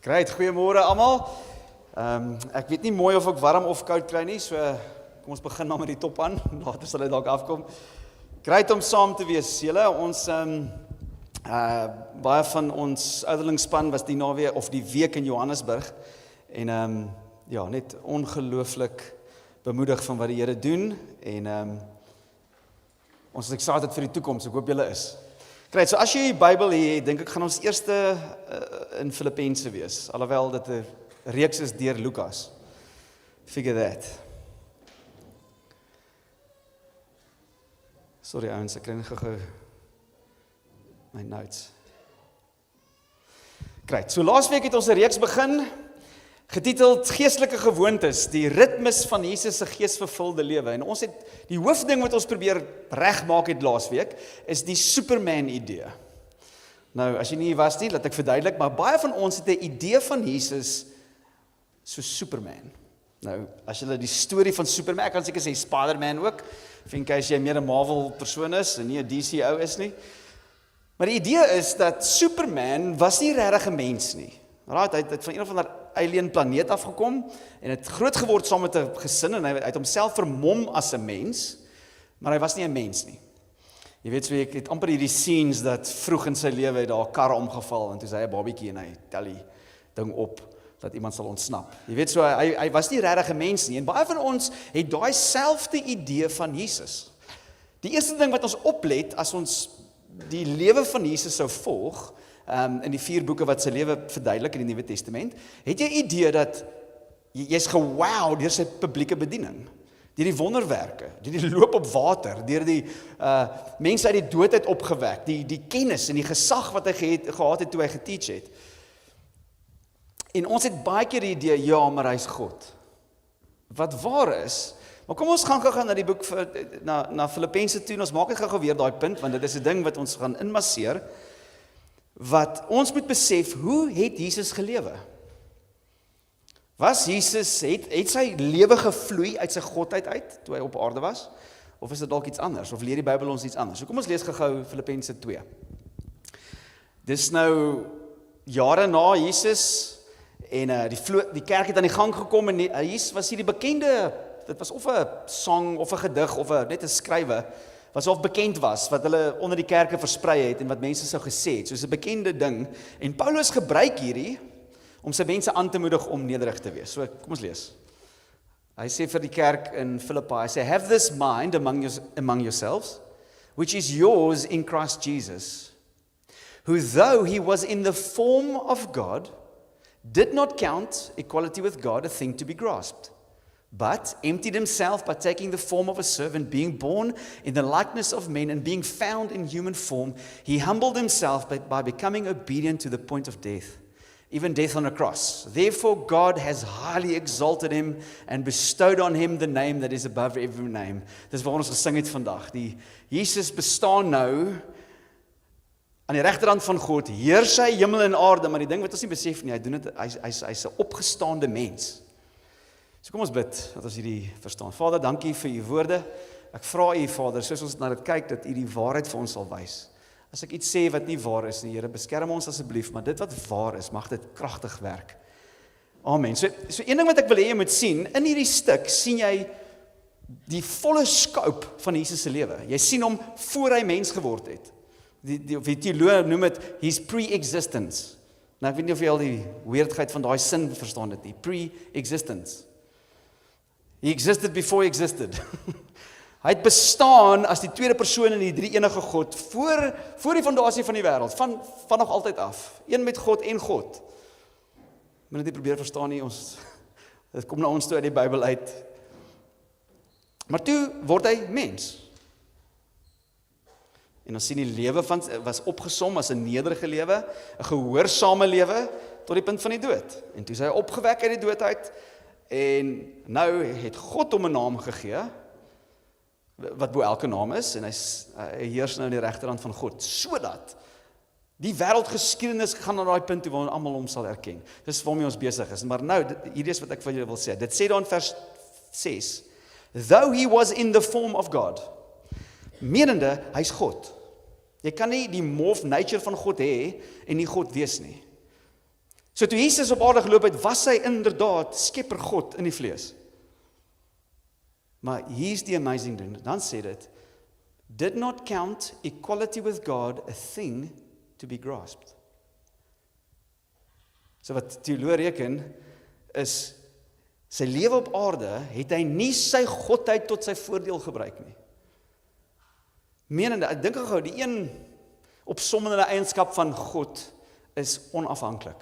Great, goeiemôre almal. Ek weet nie mooi of ek warm of koud kry nie, so kom ons begin maar met die top aan. Later sal dit dalk afkom. Great om saam te wees, julle. Ons baie van ons ouderlingsspan was die naweek of die week in Johannesburg en ja, net ongelooflik bemoedig van wat die Here doen en ons is excited vir die toekoms. Ek hoop julle is. Great, so as jy die Bybel het, dink ek gaan ons eerste in Filippense wees, alhoewel dit 'n reeks is deur Lukas. Figure that. Sorry ouens, ek kry net gou my notes. Great, so laasweek het ons 'n reeks begin, getiteld Geestelike Gewoontes, die ritmes van Jesus se geesvervulde lewe. En ons het die hoofding wat ons probeer regmaak het laasweek, is die Superman idee. Nou, as jy nie hier was nie, laat ek verduidelik, maar baie van ons het 'n idee van Jesus so Superman. Nou, as jy die storie van Superman, ek kan seker sê Spider-Man ook, in case jy meer 'n Marvel persoon is en nie 'n DC ou is nie. Maar die idee is dat Superman was nie regtig 'n mens nie. Right, hy het van een of ander alien planeet afgekom en het groot geword saam met 'n gesin en hy het homself vermom as 'n mens, maar hy was nie 'n mens nie. Jy weet so, ek het amper hierdie scenes dat vroeg in sy lewe het daar 'n kar omgeval en toe is hy 'n babietjie en hy tel die ding op dat iemand sal ontsnap. Jy weet so, hy was nie regtig 'n mens nie en baie van ons het daai selfde idee van Jesus. Die eerste ding wat ons oplet as ons die lewe van Jesus sou volg, in die 4 boeke wat sy lewe verduidelik in die Nuwe Testament, het jy 'n idee dat jy's gewow deur sy publieke bediening, deur die wonderwerke, deur die loop op water, deur die mense uit die dood uit opgewek, die kennis en die gesag wat hy gehad het toe hy geteach het. En ons het baie keer die idee, ja, maar hy's God. Wat waar is, maar kom ons gaan gou na die boek na Filippense toe, en ons maak dit gou weer daai punt, want dit is 'n ding wat ons gaan inmasseer, wat ons moet besef, hoe het Jesus gelewe? Was Jesus, het sy lewe gevloei uit sy godheid uit, toe hy op aarde was? Of is dit dalk iets anders? Of leer die Bybel ons iets anders? So kom ons lees gou Filippense 2. Dis nou jare na Jesus, en die kerk het aan die gang gekom, en Jesus was hier die bekende, dit was of 'n song, of 'n gedig, of net 'n skrywe, wat of bekend was, wat hulle onder die kerke versprei het, en wat mense sou gesê het, soos 'n bekende ding, en Paulus gebruik hierdie, om sy mense aan te moedig om nederig te wees. So, kom ons lees. Hy sê vir die kerk in Philippi, hy sê, have this mind among yourselves, which is yours in Christ Jesus, who though he was in the form of God, did not count equality with God a thing to be grasped, but emptied himself by taking the form of a servant, being born in the likeness of men, and being found in human form, he humbled himself by becoming obedient to the point of death, even death on a cross. Therefore God has highly exalted him and bestowed on him the name that is above every name. Dis waar ons gesing het vandag. Die Jesus bestaan nou aan die regterhand van God, heers hy hemel en aarde, maar die ding wat ons nie besef nie, hy doen dit, hy's 'n opgestaande mens. So kom ons bid, dat ons hierdie verstaan. Vader, dankie vir u woorde. Ek vra u, Vader, soos ons na dit kyk, dat u die waarheid vir ons sal wys. As ek iets sê wat nie waar is nie, Here, beskerm ons asseblief, maar dit wat waar is, mag dit kragtig werk. Amen. So een ding wat ek wil hê jy moet sien, in hierdie stuk sien jy die volle scope van Jesus se lewe. Jy sien hom voor hy mens geword het. Die teoloë noem dit his pre-existence. Nou, ek weet nie of jy al die weirdheid van daai sin verstaan dit nie. Pre-existence. He existed before he existed. Hy het bestaan as die tweede persoon in die drie-enige God, voor die fondasie van die wêreld, van nog altyd af. Een met God en God. Moet net probeer verstaan nie, dit kom na ons toe uit die Bybel uit. Maar toe word hy mens. En ons sien die lewe was opgesom as 'n nederige lewe, 'n gehoorsame lewe, tot die punt van die dood. En toe is hy opgewek uit die dood uit, en nou het God hom 'n naam gegee, wat bo elke naam is, en hy heers nou in die regterhand van God, sodat die wêreldgeskiedenis gaan na daai punt toe waar almal hom sal erken. Dis waarmee ons besig is. Maar nou, hierdie is wat ek vir julle wil sê. Dit sê daar in vers 6, though he was in the form of God, menende, hy's God. Jy kan nie die morph nature van God hê en nie God wees nie. So toe Jesus op aarde geloop het, was hy inderdaad skepper God in die vlees. Maar hier's die amazing ding, dan sê dit, did not count equality with God a thing to be grasped. So wat teoloë reken, is, sy lewe op aarde, het hy nie sy godheid tot sy voordeel gebruik nie. Menende, ek dink gou, die een opsommende eienskap van God is onafhanklik.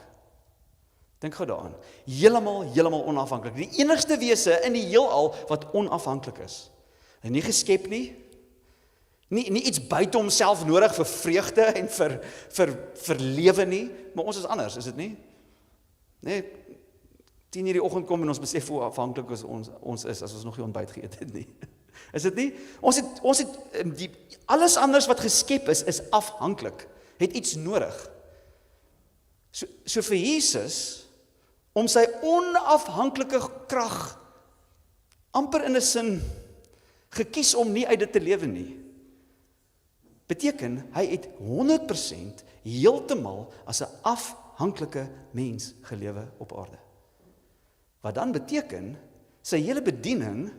Dink gou daaraan. Heeltemal onafhanklik. Die enigste wese in die heelal wat onafhanklik is. En nie geskep nie. Nie iets buite homself nodig vir vreugde en vir lewe nie, maar ons is anders, is dit nie? Nee, 10:00 die oggend kom en ons besef hoe afhanklik ons is as ons nog nie ontbyt geëet het nie. Is dit nie? Ons het alles anders wat geskep is afhanklik, het iets nodig. So vir Jesus, om sy onafhanklike krag amper in 'n sin gekies om nie uit dit te lewe nie, beteken, hy het 100% heeltemal as 'n afhanklike mens gelewe op aarde. Wat dan beteken, sy hele bediening,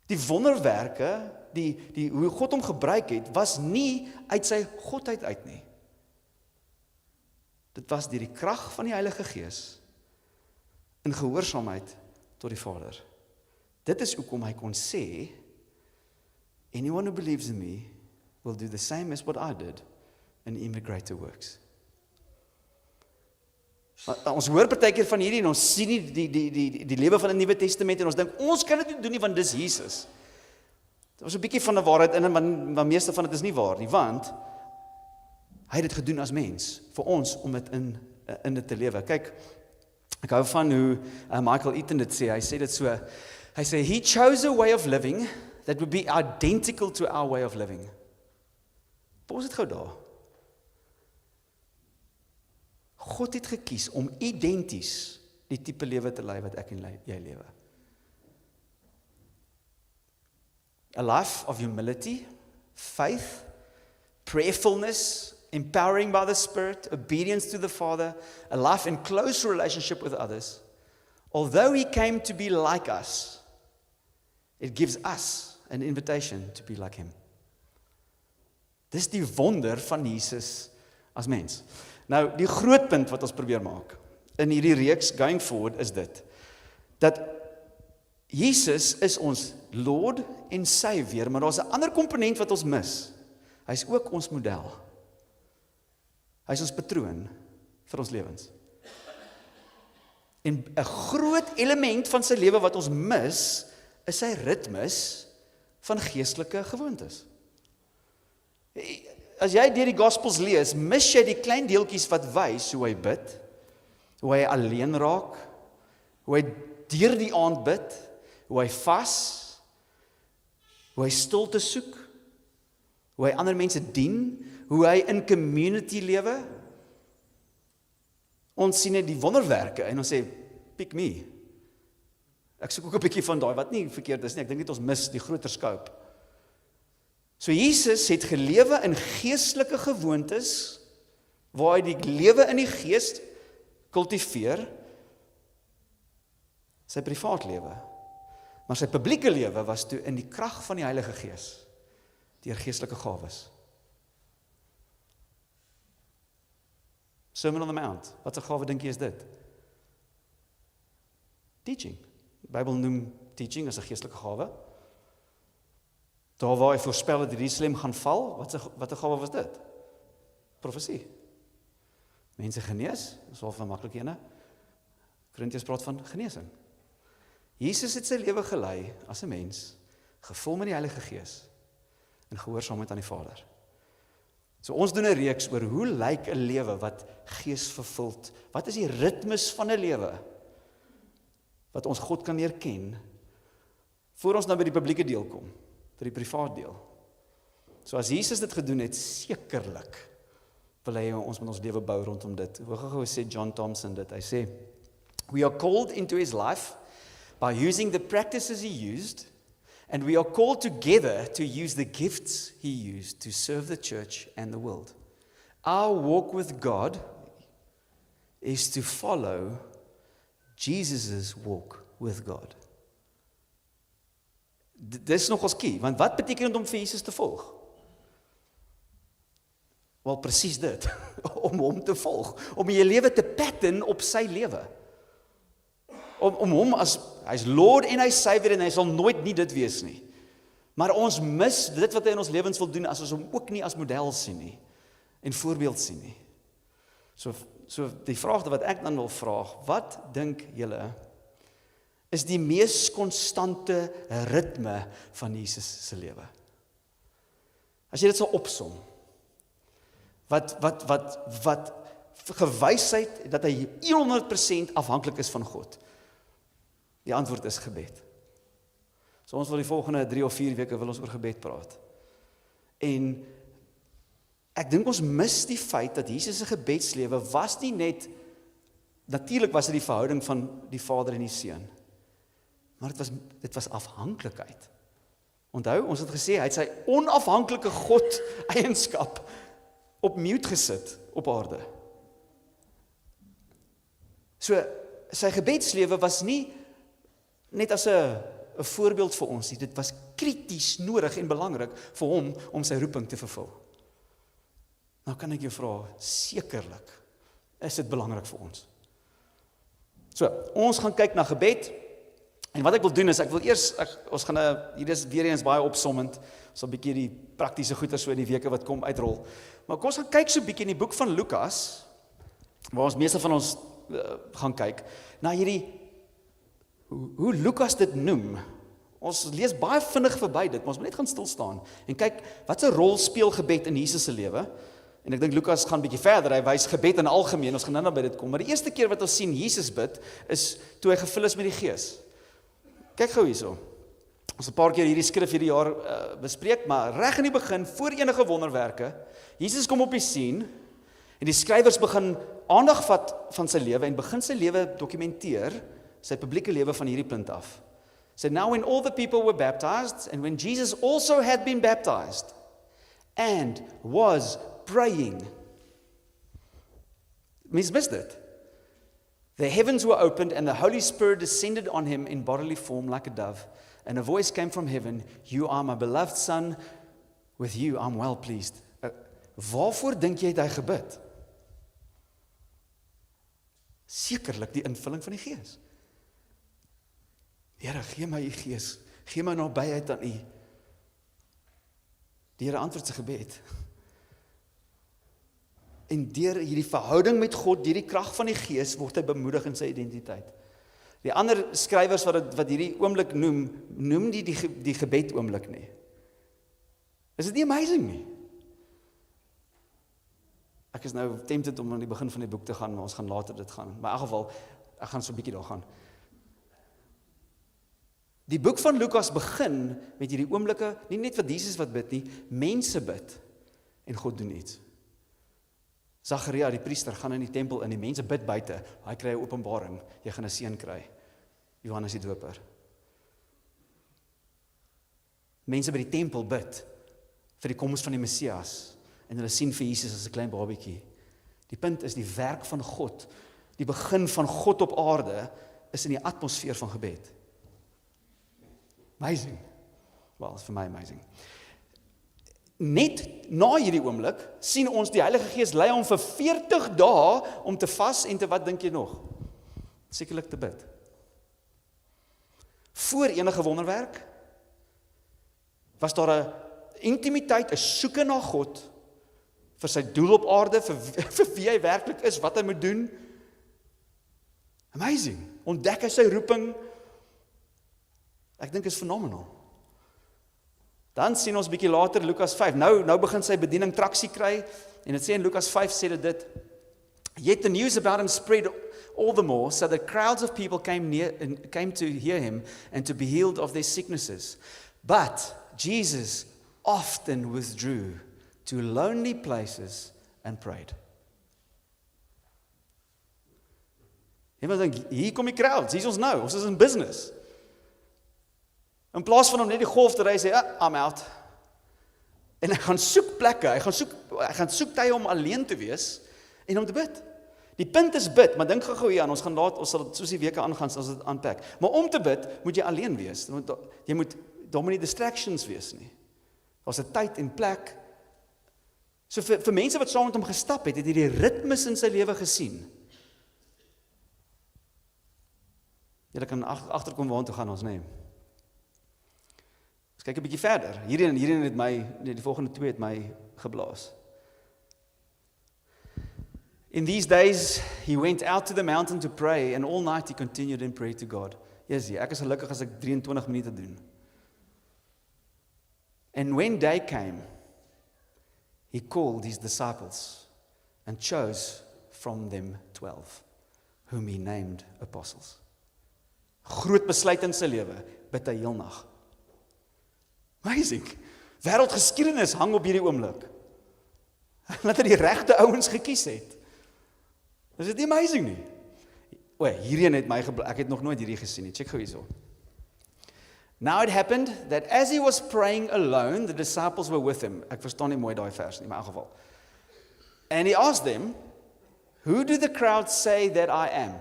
die wonderwerke, hoe God hom gebruik het, was nie uit sy godheid uit nie. Dit was deur die krag van die Heilige Gees, in gehoorsaamheid tot die Vader. Dit is hoekom hy kon sê, anyone who believes in me, will do the same as what I did, and even greater works. Ons hoor partykeer van hierdie, en ons sien nie die lewe van die Nuwe Testament, en ons dink, ons kan dit nie doen nie, want dis Jesus. Dit was 'n bietjie van 'n waarheid in, maar meeste van dit is nie waar nie, want hy het dit gedoen as mens, vir ons, om dit in dit te lewe. Kyk, ek hou van hoe Michael Eaton dit sê, hy sê dit so, hy sê, he chose a way of living that would be identical to our way of living. Pos dit gou daar. God het gekies om identies die tipe lewe te lei wat ek en jy lewe. A life of humility, faith, prayerfulness, empowering by the Spirit, obedience to the Father, a life in close relationship with others. Although he came to be like us, it gives us an invitation to be like him. Dis die wonder van Jesus as mens. Nou, die groot punt wat ons probeer maak in hierdie reeks going forward is dit, dat Jesus is ons Lord en Savior, maar daar's 'n ander komponent wat ons mis. Hy is ook ons model. Hy is ons patroon vir ons lewens. En 'n groot element van sy lewe wat ons mis, is sy ritmes van geestelike gewoontes. As jy deur die Gospels lees, mis jy die klein deeltjies wat wys hoe hy bid, hoe hy alleen raak, hoe hy deur die aand bid, hoe hy vas, hoe hy stilte soek, hoe hy ander mense dien, hoe hy in community lewe. Ons sien net die wonderwerke en ons sê, pick me. Ek soek ook 'n bietjie van daai wat nie verkeerd is nie. Ek dink net ons mis die groter scope. So Jesus het gelewe in geestelike gewoontes, waar hy die lewe in die gees kultiveer, sy privaat lewe. Maar sy publieke lewe was toe in die krag van die Heilige Gees, deur geestelike gawes. Sermon on the Mount, wat 'n gawe dink jy is dit? Teaching. Die Bybel noem teaching as 'n geestelike gawe. Daar waar hy voorspel dat Jerusalem gaan val, wat 'n gawe was dit? Profesie. Mense genees, dis wel 'n maklike ene. Korintiërs praat van genesing. Jesus het sy lewe gelei as 'n mens, gevul met die Heilige Gees, en gehoorsaamheid aan die Vader. So ons doen 'n reeks oor hoe lyk 'n lewe wat geesvervuld, wat is die ritmes van 'n lewe, wat ons God kan leer ken, voor ons nou by die publieke deel kom, by die privaat deel. So as Jesus dit gedoen het, sekerlik wil hy ons met ons lewe bou rondom dit. Hoe gou sê John Thompson dit, hy sê, we are called into his life by using the practices he used, and we are called together to use the gifts he used to serve the church and the world. Our walk with God is to follow Jesus' walk with God. Dis nogals key, want wat beteken dit om vir Jesus te volg? Wel, presies dit, om hom te volg, om jou lewe te pattern op sy lewe. Om hom hy's Lord en hy's Savior en hy sal nooit nie dit wees nie. Maar ons mis dit wat hy in ons lewens wil doen as ons hom ook nie as model sien nie en voorbeeld sien nie. So die vraag wat ek dan wil vra, wat dink julle is die mees konstante ritme van Jesus se lewe? As jy dit sal opsom, wat gewysheid dat hy 100% afhanklik is van God. Die antwoord is gebed. So ons wil die volgende 3 of 4 weke wil ons oor gebed praat. En ek dink ons mis die feit dat Jesus se gebedslewe was nie net, natuurlik was dit die verhouding van die Vader en die Seun, maar dit was afhanklikheid. Onthou, ons het gesê, hy het sy onafhanklike God eienskap op mute gesit op aarde. So, sy gebedslewe was nie net as 'n voorbeeld vir ons nie, dit was krities nodig en belangrik vir hom om sy roeping te vervul. Nou kan ek jou vra, sekerlik is dit belangrik vir ons. So, ons gaan kyk na gebed, en wat ek wil doen is, ons gaan, hier is weer eens baie opsommend, ons sal 'n bietjie die praktiese goeie so in die weke wat kom uitrol, maar kom ons gaan kyk so 'n bietjie in die boek van Lukas, waar ons meeste van ons gaan kyk, na hierdie, hoe Lukas dit noem. Ons lees baie vinnig verby dit, maar ons moet net gaan stil staan, en kyk, wat 'n rol speel gebed in Jesus se lewe. En ek dink Lukas gaan 'n bietjie verder, hy wys gebed in algemeen, ons gaan nou by dit kom, maar die eerste keer wat ons sien Jesus bid, is toe hy gevul is met die Gees. Kyk gou hierso, ons 'n paar keer hierdie skrif hierdie jaar bespreek, maar reg in die begin, voor enige wonderwerke, Jesus kom op die scene, en die skrywers begin aandag vat van sy lewe, en begin sy lewe dokumenteer, sy publieke lewe van hierdie punt af. So now when all the people were baptized, and when Jesus also had been baptized, and was praying. Mens mis dit. The heavens were opened and the Holy Spirit descended on him in bodily form like a dove. And a voice came from heaven, "You are my beloved Son, with you I'm well pleased." Waarvoor dink jy het hy gebid? Sekerlik die invulling van die Gees. Here, gee my u Gees, gee my nabyheid aan u. Die Here antwoord sy gebed. En deur hierdie verhouding met God, deur die krag van die Gees, word hy bemoedig in sy identiteit. Die ander skrywers wat hierdie oomblik noem die gebed oomblik nie. Is dit nie amazing nie? Ek is nou tempted om aan die begin van die boek te gaan, maar ons gaan later dit gaan. Maar in elk geval, ek gaan so 'n bietjie daar gaan. Die boek van Lukas begin met hierdie oomblikke, nie net wat Jesus wat bid nie, mense bid, en God doen iets. Zacharia, die priester, gaan in die tempel en die mense bid buite, hy kry 'n openbaring, jy gaan 'n seun kry, Johannes die Doper. Mense by die tempel bid, vir die koms van die Messias, en hulle sien vir Jesus as 'n klein babietjie. Die punt is, die werk van God, die begin van God op aarde, is in die atmosfeer van gebed. Amazing. Wel, is vir my amazing. Net na hierdie oomblik sien ons die Heilige Gees lei hom vir 40 dae om te vas en te wat dink jy nog? Sekerlik te bid. Voor enige wonderwerk was daar 'n intimiteit, 'n soeke na God vir sy doel op aarde, vir wie hy werklik is, wat hy moet doen. Amazing. Ontdek hy sy roeping. Ek dink is phenomenal. Dan sien ons bietjie later Lukas 5. Nou begin sy bediening traksie kry en dit sê in Lukas 5 sê dit, "Yet the news about him spread all the more, so that crowds of people came to hear him and to be healed of their sicknesses. But Jesus often withdrew to lonely places and prayed." Jy moet dink, hier kom die crowds, hier is ons nou, ons is in business. In plaas van om net die golf te ry, sê, "I'm out." En hy gaan soek plekke, hy gaan soek tye om alleen te wees en om te bid. Die punt is bid, maar dink gou hier aan, ons sal dit soos die weke aangaan as dit aanpak. Maar om te bid, moet jy alleen wees. Daar moet nie distractions wees nie. Daar's 'n tyd en plek. So vir mense wat saam met hom gestap het jy die ritmes in sy lewe gesien. Jy kan agterkom waartoe gaan ons, nee. Ons kyk 'n bietjie verder. Hierin het die volgende 2 het my geblaas. In these days, he went out to the mountain to pray, and all night he continued in prayer to God. Yes, ek is gelukkig as ek 23 minute doen. And when day came, he called his disciples and chose from them 12, whom he named apostles. Groot besluit in sy lewe, bid hy heel nag. Amazing. Wêreldgeskiedenis hang op hierdie oomblik. Dat hy die regte ouens gekies het. Is dit nie amazing nie? Hierheen het my ek het nog nooit hierdie gesien nie. Check gou hierso. Now it happened that as he was praying alone, the disciples were with him. Ek verstaan nie mooi daai vers nie, maar in elk geval. And he asked them, who do the crowd say that I am?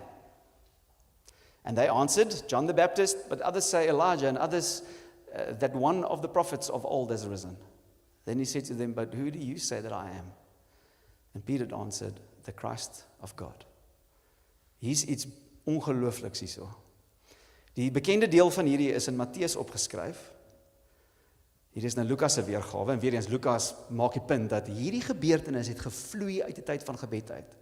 And they answered, John the Baptist, but others say Elijah, and others that one of the prophets of old has risen. Then he said to them, but who do you say that I am? And Peter answered, the Christ of God. Hier's iets ongeloofliks hierso. Die bekende deel van hierdie is in Matteus opgeskryf. Hier is nou Lukas se weergawe, en weer eens Lukas maak die punt dat hierdie gebeurtenis het gevloei uit die tyd van gebed uit.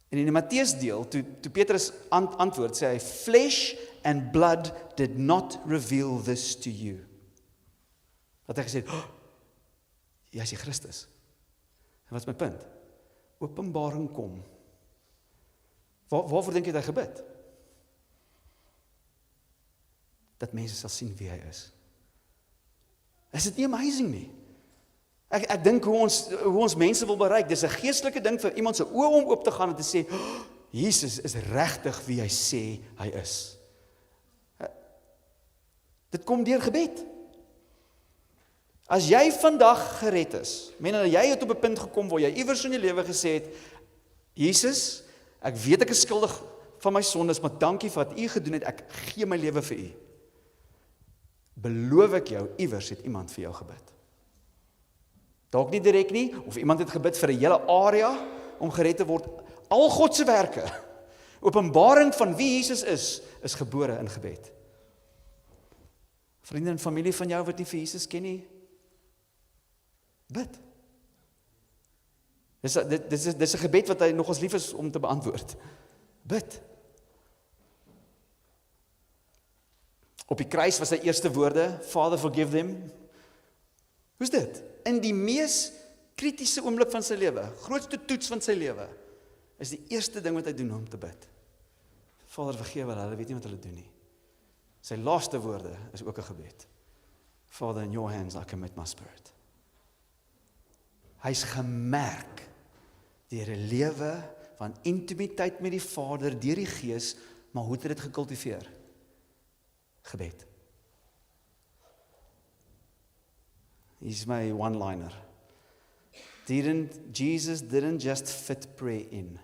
En in die Matteus deel, toe Petrus antwoord, sê hy, flesh and blood did not reveal this to you. Dat hy gesê het, jy is die Christus. En wat is my punt? Openbaring kom. Waarvoor dink jy dat hy gebid? Dat mense sal sien wie hy is. Is dit nie amazing nie? Ek dink hoe ons mense wil bereik, dis 'n geestelike ding vir iemand se oë om oop te gaan en te sê, Jesus is regtig wie hy sê hy is. Dit kom deur gebed. As jy vandag gered is, jy het op 'n punt gekom waar jy iewers in jou lewe gesê het, Jesus, ek weet ek is skuldig van my sondes, maar dankie vir wat u gedoen het, ek gee my lewe vir u. Beloof ek jou, iewers het iemand vir jou gebid. Dalk nie direk nie, of iemand het gebid vir 'n hele area om gered te word. Al God se werke, openbaring van wie Jesus is gebore in gebed. Vriende en familie van jou wat nie vir Jesus ken nie, bid. Dis 'n gebed wat hy nogals lief is om te beantwoord. Bid. Op die kruis was sy eerste woorde, Father forgive them. Hoe's dit? In die mees kritiese oomblik van sy lewe, grootste toets van sy lewe, is die eerste ding wat hy doen om te bid. Vader vergewe hulle weet nie wat hulle doen nie. Sy laaste woorde is ook 'n gebed. Father, in your hands I commit my spirit. Hy's gemerk deur 'n lewe van intimiteit met die Vader, deur die Gees, maar hoe het dit gekultiveer? Gebed. He's my one-liner. Jesus didn't just fit prayer in.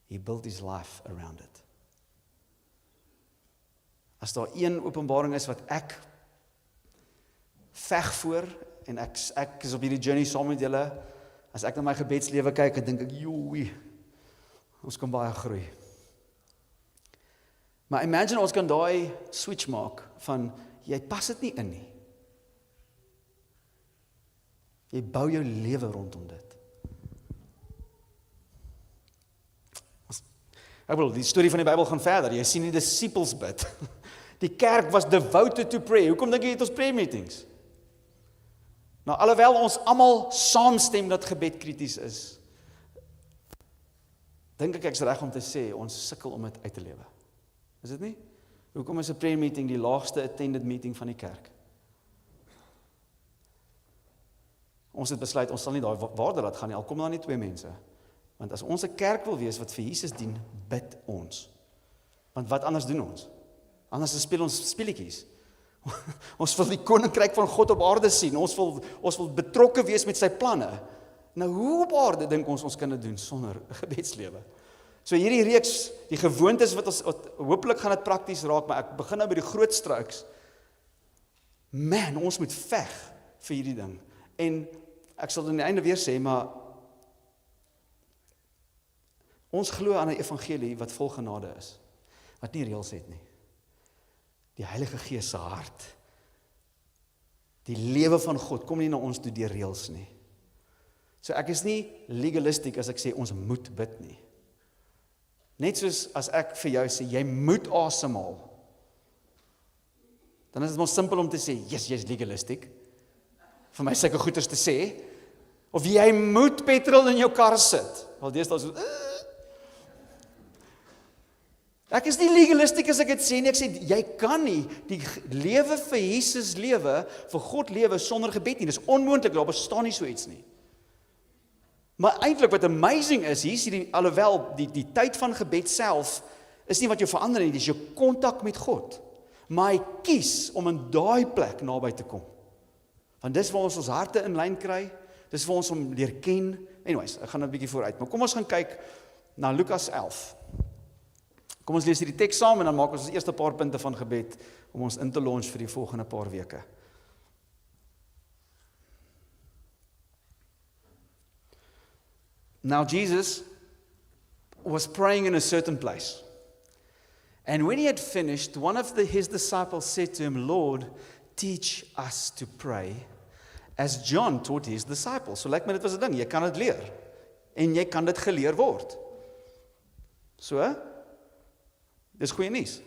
He built his life around it. As daar een openbaring is wat ek veg voor, en ek is op hierdie journey saam met julle, as ek na my gebedslewe kyk, en dink ek, joei, ons kan baie groei. Maar imagine ons kan daai switch maak, van, jy pas dit nie in nie. Jy bou jou lewe rondom dit. Ek bedoel, die storie van die Bybel gaan verder. Jy sien die disciples bid. Die kerk was devoted to pray. Hoekom dink jy het ons prayer meetings? Nou, alhoewel ons almal saamstem dat gebed krities is, dink ek is reg om te sê, ons sukkel om dit uit te lewe. Is dit nie? Hoekom is 'n prayer meeting die laagste attended meeting van die kerk? Ons het besluit, ons sal nie daai waarde laat gaan nie, al kom daar nie 2 mense. Want as ons 'n kerk wil wees wat vir Jesus dien, bid ons. Want wat anders doen ons? Anders speel ons speletjies. Ons wil die koninkryk van God op aarde sien. Ons wil betrokke wees met sy planne. Nou hoe op aarde dink ons kan dit doen sonder 'n gebedslewe? So hierdie reeks, die gewoontes wat hopelik gaan dit prakties raak, maar ek begin nou by die groot strokes. Man, ons moet veg vir hierdie ding. En ek sal aan die einde weer sê, maar ons glo aan 'n evangelie wat vol genade is, wat nie reëls het nie. Die Heilige Gees se hart. Die lewe van God kom nie na ons toe deur reëls nie. So ek is nie legalisties as ek sê ons moet bid nie. Net soos as ek vir jou sê, jy moet asemhaal, dan is dit maar simpel om te sê, yes, jy's legalisties, vir my sulke goeders te sê, of jy moet petrol in jou kar sit, al deesdae so, Ek is nie legalisties as ek dit sê nie, ek sê, jy kan nie die lewe vir Jesus lewe, vir God lewe sonder gebed nie, dis onmoontlik, daar bestaan nie so iets nie. Maar eintlik wat amazing is, hier is hierdie, alhoewel die tyd van gebed self, is nie wat jou verander nie, dis jou kontak met God. Maar hy kies om in daai plek naby te kom. Want dis waar ons harte in lyn kry, dis waar ons hom leer ken. Anyways, ek gaan 'n bietjie vooruit, maar kom ons gaan kyk na Lukas 11. Kom ons lees hierdie teks saam en dan maak ons eerste paar punte van gebed om ons in te launch vir die volgende paar weke. Now Jesus was praying in a certain place. And when he had finished, one of his disciples said to him, Lord, teach us to pray, as John taught his disciples. So lyk my dit was 'n ding, jy kan dit leer. En jy kan dit geleer word. So, dis goeie nuus.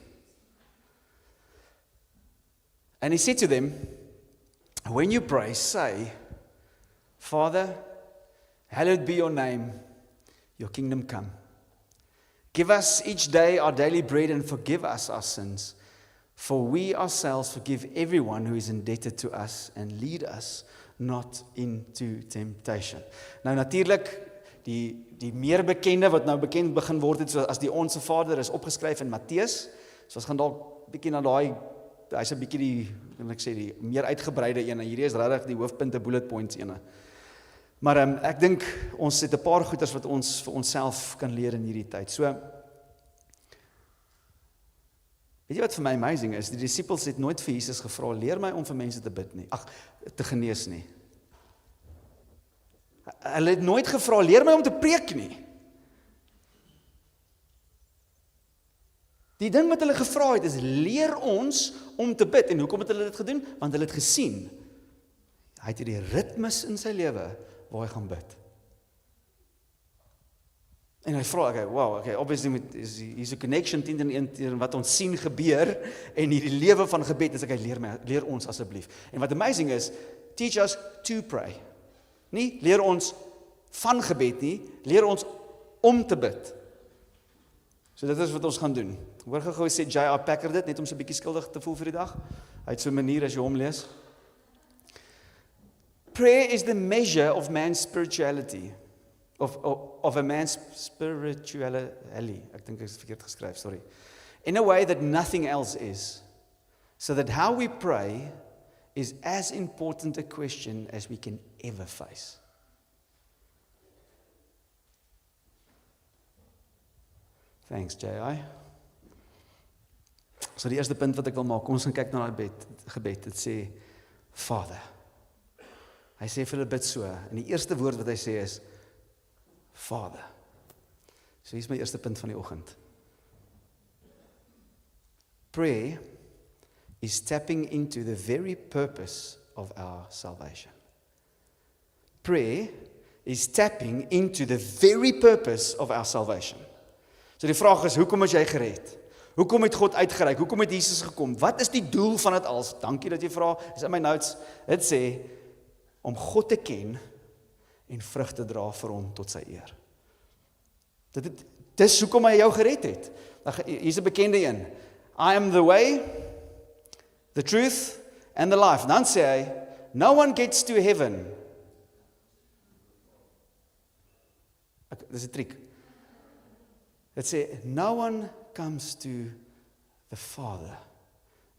And he said to them, when you pray, say, Father, hallowed be your name, your kingdom come. Give us each day our daily bread and forgive us our sins, for we ourselves forgive everyone who is indebted to us, and lead us not into temptation. Nou natuurlik, die meer bekende wat nou bekend begin word het, so as die Onse Vader is opgeskryf in Matteus, so ons gaan dalk bietjie na daai, hy's 'n bietjie die, kan ek sê, die meer uitgebreide ene, hierdie is regtig die hoofpunte, bullet points ene. Maar ek dink ons het 'n paar goeders wat ons vir onsself kan leer in hierdie tyd. So, weet jy wat vir my amazing is? Die disippels het nooit vir Jesus gevra, leer my om vir mense te bid nie, te genees nie. Hulle het nooit gevra, leer my om te preek nie. Die ding wat hulle gevra het is, leer ons om te bid. En hoekom het hulle dit gedoen? Want hulle het gesien, hy het hierdie ritmes in sy lewe, waar hy gaan bid. En hy vra, okay, obviously hier's 'n connection teen wat ons sien gebeur, en hierdie lewe van gebed, is leer ons asseblief. En wat amazing is, teach us to pray. Nie leer ons van gebed nie, leer ons om te bid. So dit is wat ons gaan doen. Hoor gou sê J.R. Packer dit, net om so 'n bietjie skuldig te voel vir die dag. Hy het so 'n manier as jy hom lees. Prayer is the measure of man's spirituality, of a man's spirituality. Ek dink ek het verkeerd geskryf, sorry. In a way that nothing else is. So that how we pray is as important a question as we can ever face. Thanks, J.I. So die eerste punt wat ek wil maak, kom ons gaan kyk na daai gebed. Dit sê, Vader. Hy sê vir hulle bid so, en die eerste woord wat hy sê is, Vader. So hier is my eerste punt van die oggend. Prayer is tapping into the very purpose of our salvation. Prayer is tapping into the very purpose of our salvation. So die vraag is, hoekom is jy gered? Hoekom het God uitgereik? Hoekom het Jesus gekom? Wat is die doel van dit alles? Dankie dat jy vra, is in my notes. Dit sê, om God te ken en vrug te dra vir hom tot sy eer. Dis hoekom hy jou gered het. Hier's 'n bekende een. I am the way, the truth and the life. Dan sê hy, no one gets to heaven. Dis 'n triek. Dit sê, no one comes to the Father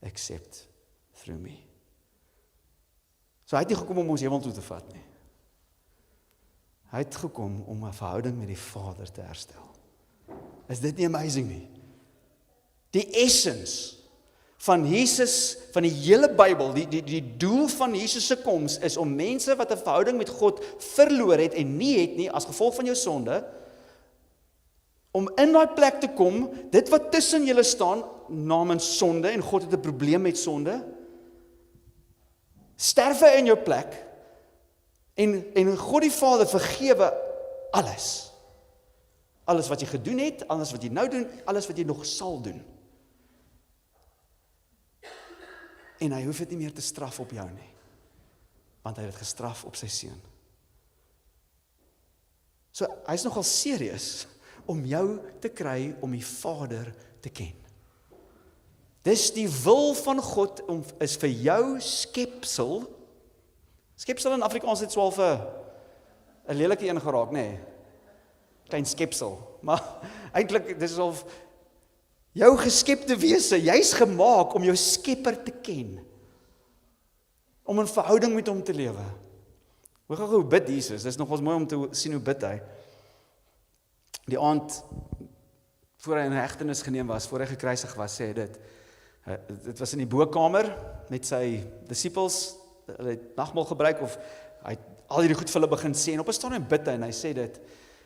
except through me. So hy het nie gekom om ons hemel toe te vat nie. Hy het gekom om 'n verhouding met die Vader te herstel. Is dit nie amazing nie? Die essence van Jesus, van die hele Bybel, die doel van Jesus se koms is om mense wat 'n verhouding met God verloor het en nie het nie as gevolg van jou sonde, om in daai plek te kom, dit wat tussen julle staan, namens sonde, en God het 'n probleem met sonde, sterwe in jou plek, en God die Vader vergewe alles. Alles wat jy gedoen het, alles wat jy nou doen, alles wat jy nog sal doen. En hy hoef dit nie meer te straf op jou nie, want hy het gestraf op sy seun. So, hy is nogal serieus om jou te kry om die Vader te ken. Dis die wil van God is vir jou skepsel in Afrikaans het swaalf 'n lelike een geraak, nee. Klein skepsel, maar eintlik dis of jou geskepte wese, jy's gemaak om jou Skepper te ken. Om 'n verhouding met hom te lewe. Hoe gaan hoe bid Jesus? Dis nogals mooi om te sien hoe bid hy. Die aand voor hy in hegtenis geneem was, voor hy gekruisig was, sê hy dit. Dit was in die bokkamer met sy disippels, hulle het nagmaal gebruik of hy het al hierdie goed vir hulle begin sê en op 'n stadium bid hy en hy sê dit.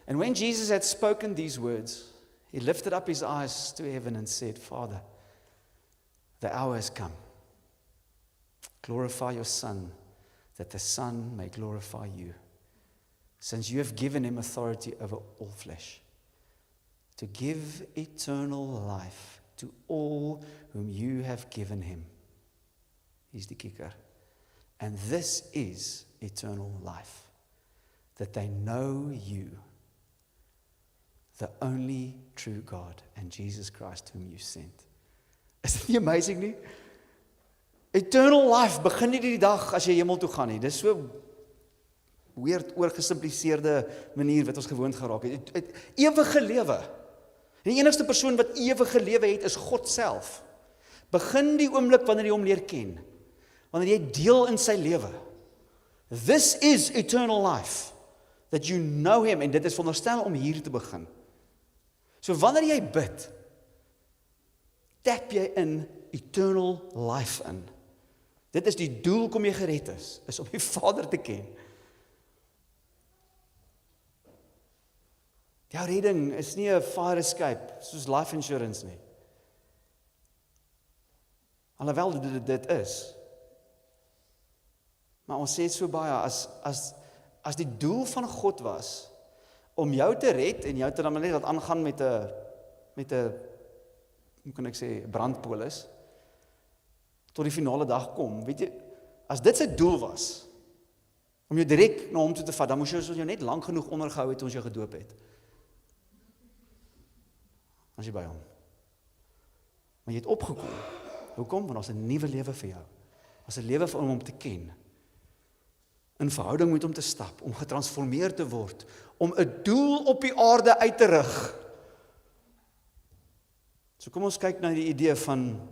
And when Jesus had spoken these words, he lifted up his eyes to heaven and said, Father, the hour has come. Glorify your Son, that the Son may glorify you, since you have given him authority over all flesh, to give eternal life to all whom you have given him. He's the kicker. And this is eternal life, that they know you, the only true God, and Jesus Christ whom you sent. Is dit nie amazing nie? Eternal life begin nie die dag as jy hemel toe gaan nie. Dis so weird oorgesimpliseerde manier wat ons gewoond geraak het. Ewige lewe. En die enigste persoon wat ewige lewe het is God self. Begin die oomblik wanneer jy hom leer ken. Wanneer jy deel in sy lewe. This is eternal life. That you know him. En dit is veronderstel om hier te begin. So wanneer jy bid, tap jy in eternal life in. Dit is die doel kom jy gered is om die Vader te ken. Jou redding is nie 'n fire escape, soos life insurance nie. Alhoewel dit is. Maar ons sê so baie, as die doel van God was, om jou te red, en jou te dan net laat aangaan met 'n hoe kan ek sê, brandpolis, tot die finale dag kom, weet jy, as dit sy doel was, om jou direk na hom toe te vat, dan moes jy jou net lank genoeg ondergehou het, ons jou gedoop het. As jy by hom. Maar jy het opgekom. Hoekom? Want ons 'n nuwe lewe vir jou. Ons 'n lewe om hom te ken. In verhouding met hom te stap, om getransformeer te word, om 'n doel op die aarde uit te rig. So kom ons kyk na die idee van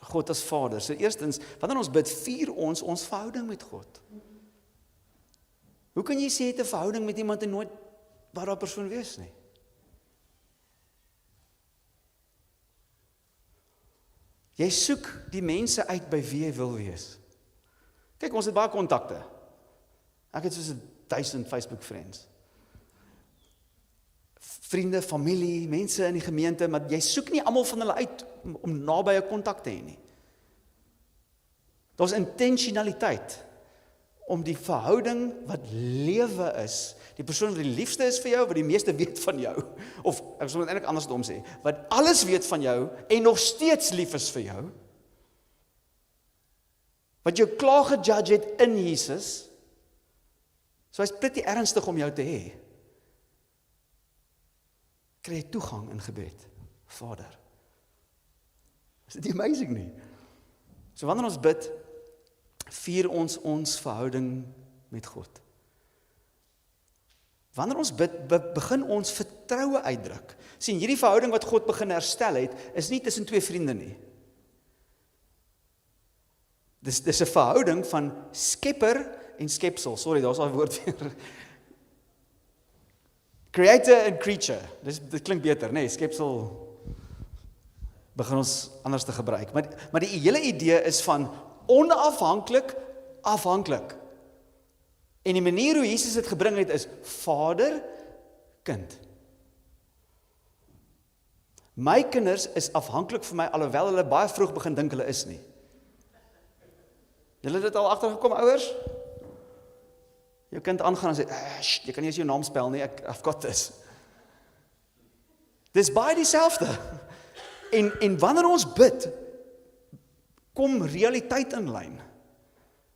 God as Vader. So eerstens, wanneer ons bid, vier ons verhouding met God. Hoe kan jy sê jy het 'n verhouding met iemand en nooit waar daardie persoon wees nie? Jy soek die mense uit by wie jy wil wees. Kyk, ons het baie kontakte. Ek het soos 1000 Facebook friends. Vriende, familie, mense in die gemeente, maar jy soek nie almal van hulle uit om naby 'n kontak te hê nie. Daar's intentionaliteit om die verhouding wat lewe is, die persoon wat die liefste is vir jou, wat die meeste weet van jou, of ek sal dit eintlik andersom sê, wat alles weet van jou en nog steeds lief is vir jou, wat jou klaar gejudge het in Jesus, so hy's pretty ernstig om jou te hê. Kry jy toegang in gebed, Vader. Is dit amazing nie? So wanneer ons bid, vier ons verhouding met God. Wanneer ons bid, begin ons vertroue uitdruk. Sien, hierdie verhouding wat God begin herstel het, is nie tussen twee vriende nie. Dis 'n verhouding van skepper en skepsel. Sorry, daar's daai woord weer. Creator and creature. Dit klink beter, nee, skepsel begin ons anders te gebruik. Maar die hele idee is van onafhanklik, afhanklik. En die manier hoe Jesus dit gebring het is Vader, kind. My kinders is afhanklik vir my, alhoewel hulle baie vroeg begin dink hulle is nie. Julle het dit al agtergekom, ouers? Jou kind aangaan en sê, jy kan nie eens jou naam spel nie, I've got this. Dis baie dieselfde. En wanneer ons bid, kom realiteit in lyn.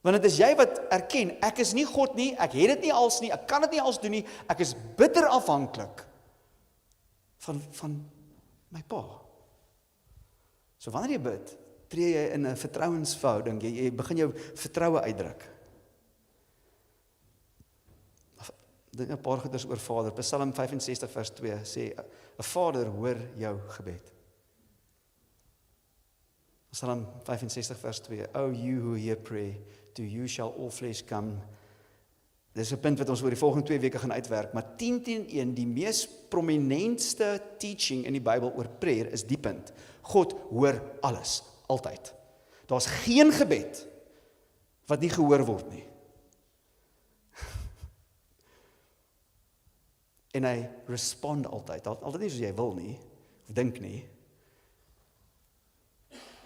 Want dit is jy wat erken, ek is nie God nie, ek het dit nie als nie, ek kan dit nie als doen nie, ek is bitter afhanklik van my pa. So wanneer jy bid, tree jy in 'n vertrouensverhouding, jy begin jou vertroue uitdruk. Dink 'n paar goeders oor Vader. Psalm 65 vers 2 sê, 'n Vader hoor jou gebed. Psalm 65 vers 2, O you who hear prayer, to you shall all flesh come. Dis 'n punt wat ons oor die volgende 2 weke gaan uitwerk, maar 10-10-1, die mees prominentste teaching in die Bybel oor prayer is die punt. God hoor alles, altyd. Daar's geen gebed wat nie gehoor word nie. En hy respond altyd nie soos jy wil nie, of dink nie.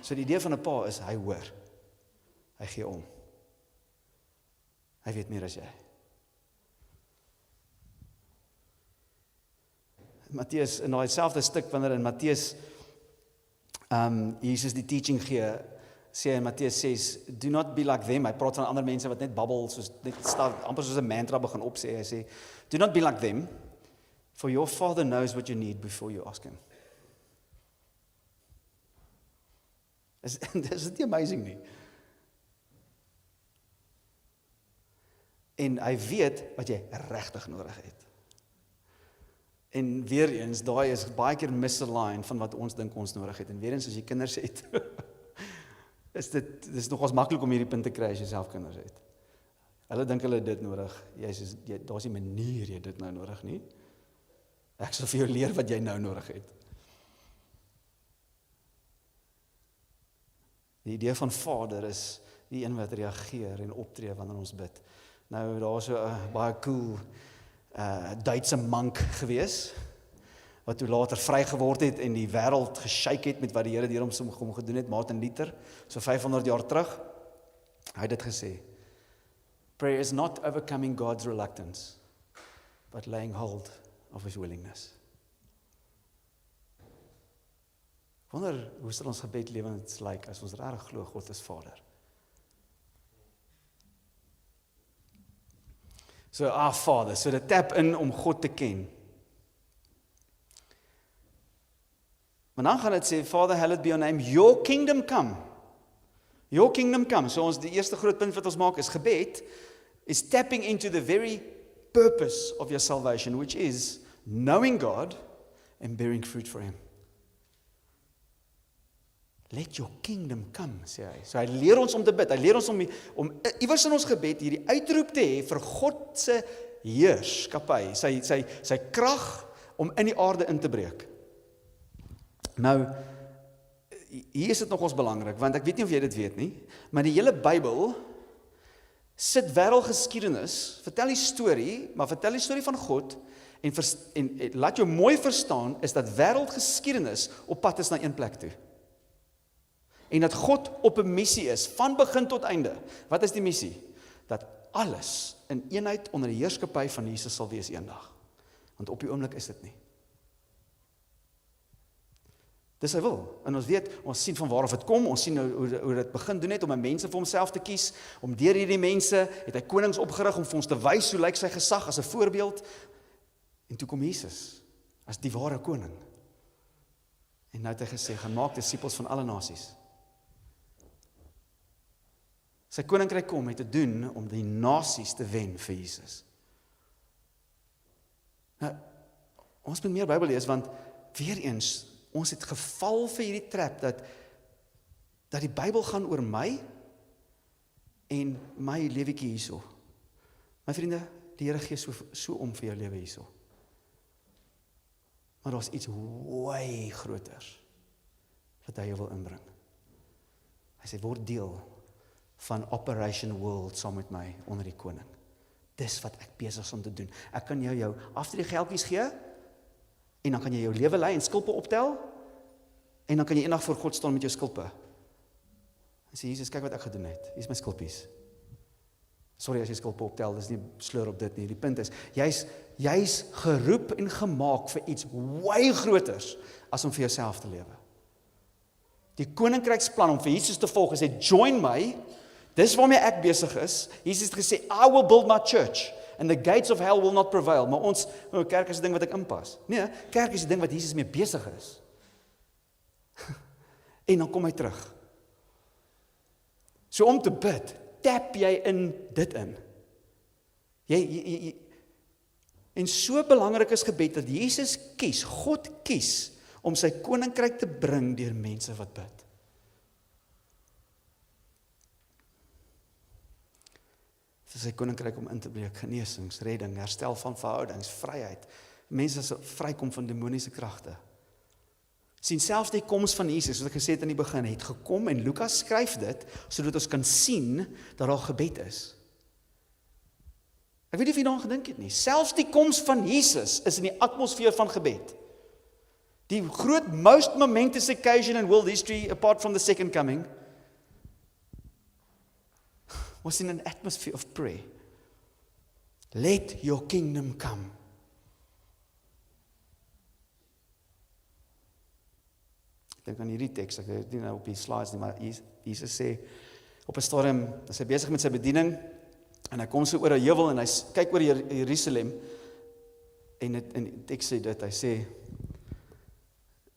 So die idee van 'n pa is, hy hoor. Hy gee om. Hy weet meer as jy. Matteus, in daai selfde stuk, wanneer in Matteus, Jesus die teaching gee, sê hy in Matteus 6, do not be like them. Hy praat van ander mense wat net babbel, amper soos 'n mantra begin opsê. Hy sê, do not be like them, for your Father knows what you need before you ask him. Is dit nie amazing nie? En hy weet wat jy regtig nodig het. En weer eens, daai is baie keer misaligned van wat ons dink ons nodig het. En weer eens, as jy kinders het, dis nogals maklik om hierdie punt te kry as jy self kinders het. Hulle dink hulle het dit nodig. Daar's nie 'n manier jy dit nou nodig nie. Ek sal vir jou leer wat jy nou nodig het. Die idee van Vader is die een wat reageer en optree wanneer ons bid. Nou, daar was so 'n baie cool Duitse monk gewees, wat toe later vry geword het en die wêreld geshake het met wat die Here deur hom gedoen het, Martin Luther, so 500 jaar terug. Hy het dit gesê, prayer is not overcoming God's reluctance, but laying hold of his willingness. Wonder hoe sal ons gebed lewens lyk as ons regtig glo God is Vader. So, Vader, so dit tap in om God te ken. Maar dan gaan dit sê, Father, hallowed be your name, your kingdom come. Your kingdom come. So ons, die eerste groot punt wat ons maak is gebed, is tapping into the very purpose of your salvation, which is knowing God and bearing fruit for him. Let your kingdom come, sê hy. So hy leer ons om te bid, hy leer ons om iewers in ons gebed hierdie uitroep te hê vir God se heerskappy, sy krag om in die aarde in te breek. Nou, hier is dit nogals belangrik, want ek weet nie of jy dit weet nie, maar die hele Bybel sit wêreldgeskiedenis, vertel die storie, maar vertel die storie van God, en laat jou mooi verstaan, is dat wêreldgeskiedenis op pad is na een plek toe. En dat God op 'n missie is, van begin tot einde. Wat is die missie? Dat alles in eenheid onder die heerskappy van Jesus sal wees eendag. Want op die oomblik is dit nie. Dis sy wil. En ons weet, ons sien van waar af dit kom, ons sien hoe dit begin doen het, om 'n mense vir homself te kies, om deur hierdie mense, het hy konings opgerig, om vir ons te wys hoe lyk sy gesag as 'n voorbeeld. En toe kom Jesus, as die ware koning. En nou het hy gesê, gaan maak disippels van alle nasies. Sy koninkryk kom met te doen om die nasies te wen vir Jesus. Nou, ons moet meer Bybel lees, want weer eens, ons het geval vir hierdie trap, dat die Bybel gaan oor my, en my lewetjie hierso. My vriende, die Here gee so om vir jou lewe hierso. Maar daar's iets way groters wat hy jou wil inbring. Hy sê, word deel van Operation World saam met my onder die koning. Dis wat ek besig is om te doen. Ek kan jou aftree geldjies gee, en dan kan jy jou lewe lei en skulpe optel, en dan kan jy eendag voor God staan met jou skulpe. En sê, Jesus, kyk wat ek gedoen het. Hier is my skulpies. Sorry as jy skulpe optel, dis nie sleur op dit nie. Die punt is, jy's geroep en gemaak vir iets way groters, as om vir jouself te lewe. Die koninkryksplan om vir Jesus te volg, sê, join my, dis waarmee ek besig is. Jesus het gesê, I will build my church, and the gates of hell will not prevail. Maar ons, kerk is die ding wat ek inpas. Nee, kerk is die ding wat Jesus mee besig is. En dan kom hy terug. So om te bid, tap jy in dit in. En so belangrik is gebed, dat Jesus kies, God kies, om sy koninkryk te bring deur mense wat bid. Dit is sy koninkryk om in te breek, genesings, redding, herstel van verhoudings, vryheid. Mense sal vrykom van demoniese kragte. Sien, selfs die koms van Jesus, soos ek gesê het in die begin, het gekom, en Lukas skryf dit, sodat ons kan sien, dat daar gebed is. Ek weet nie of jy daaraan gedink het nie, selfs die koms van Jesus, is in die atmosfeer van gebed. Die groot, most momentous occasion in world history, apart from the second coming, was in an atmosphere of prayer. Let your kingdom come. Ek dink aan hierdie teks, ek het nie nou op die slides nie, maar Jesus sê, op 'n stadium, is hy besig met sy bediening, en hy kom so oor 'n heuwel, en hy kyk oor Jerusalem, en die teks sê dit, hy sê,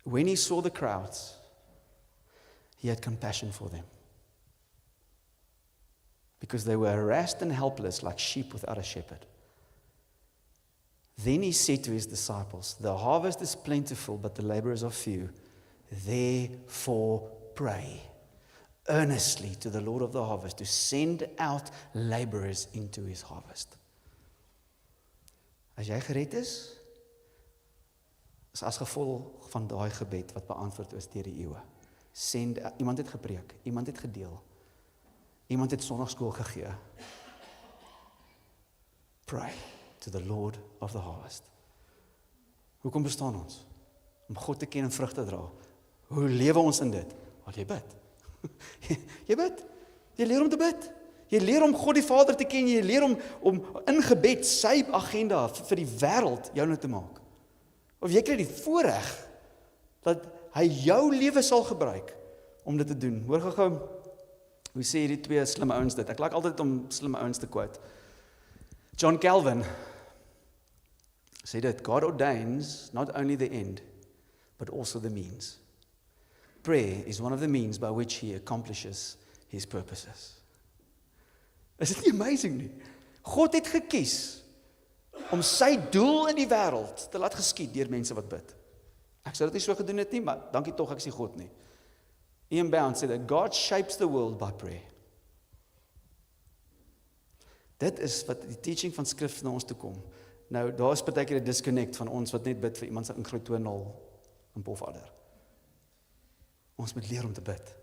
when he saw the crowds, he had compassion for them. Because they were harassed and helpless like sheep without a shepherd. Then he said to his disciples, the harvest is plentiful, but the laborers are few. Therefore pray earnestly to the Lord of the harvest to send out laborers into his harvest. As jy gered is as gevolg van daai gebed wat beantwoord is deur die eeue. Iemand het gepreek, iemand het gedeel, iemand het sondagskool gegee. Pray to the Lord of the harvest. Hoekom bestaan ons? Om God te ken en vrug te dra. Hoe lewe ons in dit? Want jy bid. Jy bid. Jy leer om te bid. Jy leer om God die Vader te ken, jy leer om in gebed sy agenda vir die wêreld joune te maak. Of jy kry die voorreg dat hy jou lewe sal gebruik om dit te doen. Hoor gou, hoe sê hierdie twee slimme ouens dit? Ek like altyd om slimme ouens te quote. John Calvin sê dit, God ordains not only the end, but also the means. Prayer is one of the means by which he accomplishes his purposes. Is dit nie amazing nie? God het gekies om sy doel in die wêreld te laat geskied deur mense wat bid. Ek sou dit nie so gedoen het nie, maar dankie tog ek sê God nie. Ian Bound sê that God shapes the world by prayer. Dit is wat die teaching van skrif na ons toe kom. Nou, daar is partykeer 'n disconnect van ons wat net bid vir iemand se ingroot toonal in Pofadder. Ons moet leer om te bid.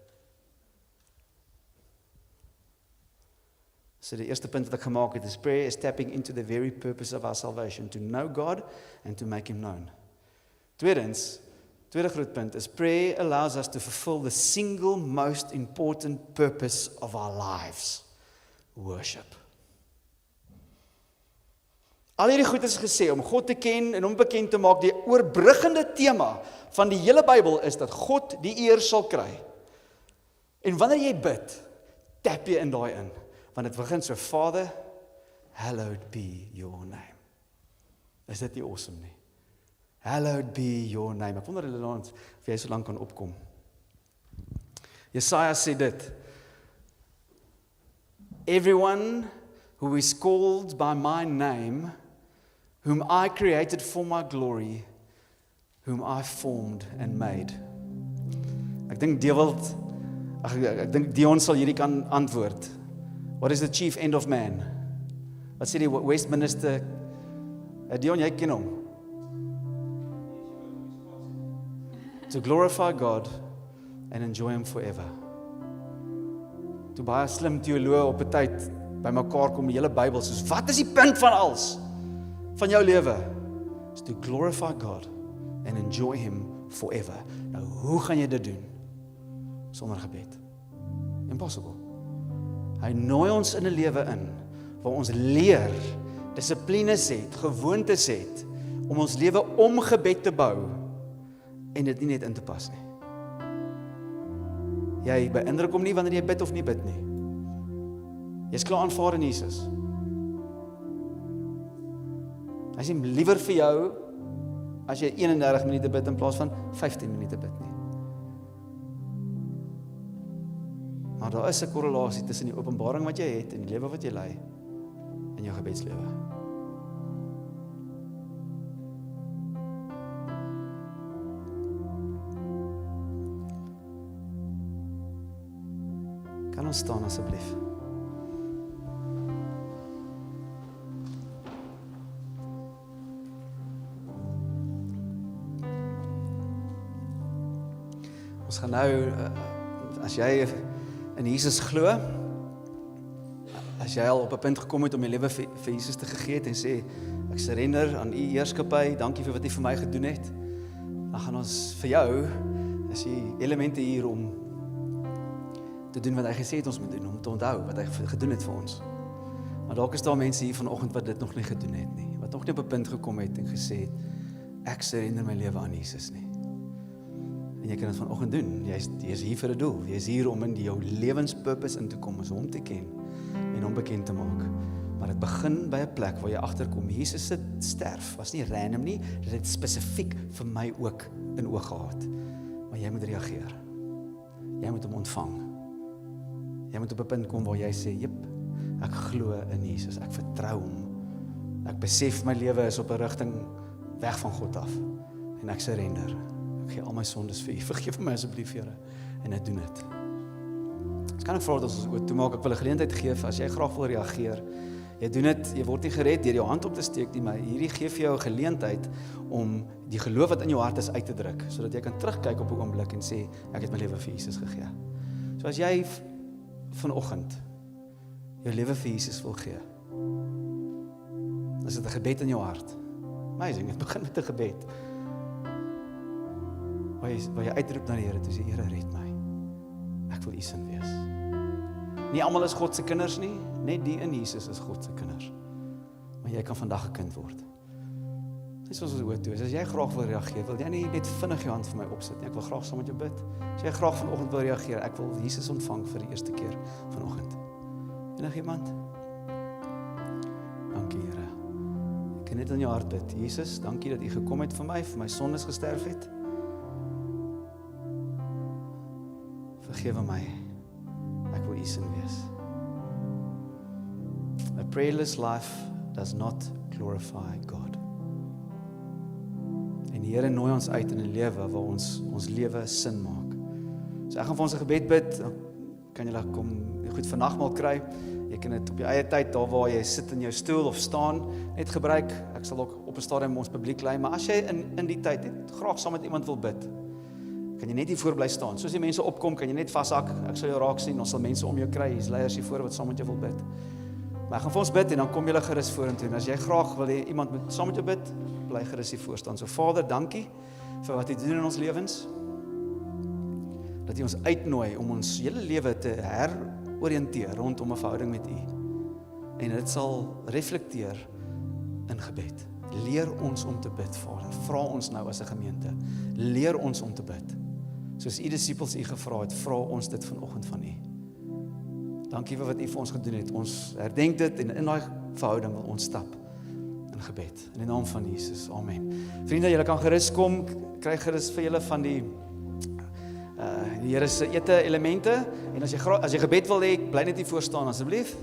So die eerste punt wat ek gemaak het is prayer is tapping into the very purpose of our salvation, to know God and to make him known. Tweede groot punt is prayer allows us to fulfill the single most important purpose of our lives, worship. Al hierdie goed is gesê om God te ken en hom bekend te maak. Die oorbruggende tema van die hele Bybel is dat God die eer sal kry. En wanneer jy bid, tap jy in daai in. Want dit begin so, Father, hallowed be your name. Is dit nie awesome nie? Hallowed be your name. Ek wonder hulle of jy so lank kan opkom. Jesaja sê dit, everyone who is called by my name, whom I created for my glory, whom I formed and made. Ek dink Dion sal hierdie kan antwoord. What is the chief end of man? Wat sê die Westminster? Dion, jy ken hom. to glorify God and enjoy Him forever. Toe baie slim teoloë op 'n tyd by mekaar kom die hele Bybel, soos wat is die punt van alles van jou lewe? Is to glorify God and enjoy Him forever. Nou, hoe gaan jy dit doen? Sonder gebed. Impossible. Hy nooi ons in 'n lewe in, waar ons leer, dissiplines het, gewoontes het, om ons lewe om gebed te bou, en dit nie net in te pas nie. Jy beïndruk hom nie wanneer jy bid of nie bid nie. Jy is klaar aanvaar in Jesus. Hy is nie liewer vir jou, as jy 31 minute bid in plaas van 15 minute bid nie. Maar daar is 'n korrelasie tussen die openbaring wat jy het, en die lewe wat jy lei, en jou gebedslewe. Kan ons staan asseblief? Ons gaan nou, as jy in Jesus glo, as jy al op 'n punt gekom het om jou lewe vir Jesus te gegee het en sê, ek surrender aan U heerskappy, dankie vir wat U vir my gedoen het, dan gaan ons vir jou, is die elemente hier om te doen wat hy gesê het ons moet doen, om te onthou wat hy gedoen het vir ons. Maar dalk is daar mense hier vanoggend wat dit nog nie gedoen het nie, wat nog nie op 'n punt gekom het en gesê het, ek surrender my lewe aan Jesus nie. En jy kan dit vanoggend doen. Jy is hier vir 'n doel. Jy is hier om in jou lewenspurpose in te kom, is hom te ken en hom bekend te maak. Maar dit begin by 'n plek waar jy agterkom, Jesus se sterf was nie random nie, dit het spesifiek vir my ook in oog gehad. Maar jy moet reageer. Jy moet hom ontvang. Jy moet op 'n punt kom waar jy sê, "Jep, ek glo in Jesus, ek vertrou hom. Ek besef my lewe is op 'n rigting weg van God af en ek surrender. Ek gee al my sondes vir U. Vergeef my asseblief, Here." En ek doen dit. Ek kan ek vra dat ons oor toemaak, ek wil 'n geleentheid gee as jy graag wil reageer. Jy doen dit, jy word nie gered deur jou hand op te steek nie, maar hierdie gee vir jou 'n geleentheid om die geloof wat in jou hart is uit te druk, sodat jy kan terugkyk op 'n oomblik en sê, ek het my lewe vir Jesus gegee. So as jy vanoggend jou lewe vir Jesus wil gee, is dit 'n gebed in jou hart. Amazing, het begin met 'n gebed. Waar jy uitroep na die Here, toe sê, Here, red my. Ek wil U sin wees. Nie almal is God se kinders nie, net die in Jesus is God se kinders. Maar jy kan vandag 'n kind word. Dis soos ons hoor toe, as jy graag wil reageer, wil jy nie net vinnig jou hand vir my opsit nie, ek wil graag saam met jou bid. As jy graag vanoggend wil reageer, ek wil Jesus ontvang vir die eerste keer vanoggend. Enigiemand? Dankie, Here. Ek kan net in jou hart bid. Jesus, dankie dat U gekom het vir my sondes gesterf het. Vergewe my, ek wil U sin wees. A prayerless life does not glorify God. En die Here nooi ons uit in 'n lewe waar ons lewe sin maak. So ek gaan vir ons 'n gebed bid, dan kan julle kom goed vir nagmaal kry. Jy kan dit op jou eie tyd, daar waar jy sit in jou stoel of staan, net gebruik. Ek sal ook op 'n stadium ons publiek lei, maar as jy in die tyd net graag saam met iemand wil bid, kan jy net hier voor bly staan. Soos die mense opkom, kan jy net vashak. Ek sal jou raak sien, ons sal mense om jou kry. Hier's leiers hier voor wat saam met jou wil bid. Maar ek gaan vir ons bid en dan kom julle gerus vorentoe. En as jy graag wil hê iemand moet saam met jou bid, bly gerus hier voor staan. So Vader, dankie vir wat U doen in ons lewens. Dat U ons uitnooi om ons hele lewe te heroriënteer rondom 'n verhouding met U. En dit sal reflekteer in gebed. Leer ons om te bid, Vader. Vra ons nou as 'n gemeente. Leer ons om te bid. Soos U disippels U gevra het, vra ons dit vanoggend van U. Dankie vir wat U vir ons gedoen het. Ons herdenk dit en in daai verhouding wil ons stap in gebed. In die naam van Jesus. Amen. Vriende, julle kan gerus kom, kry gerus vir julle van die Here se ete elemente en as jy gebed wil hê, bly net hier voor staan asseblief.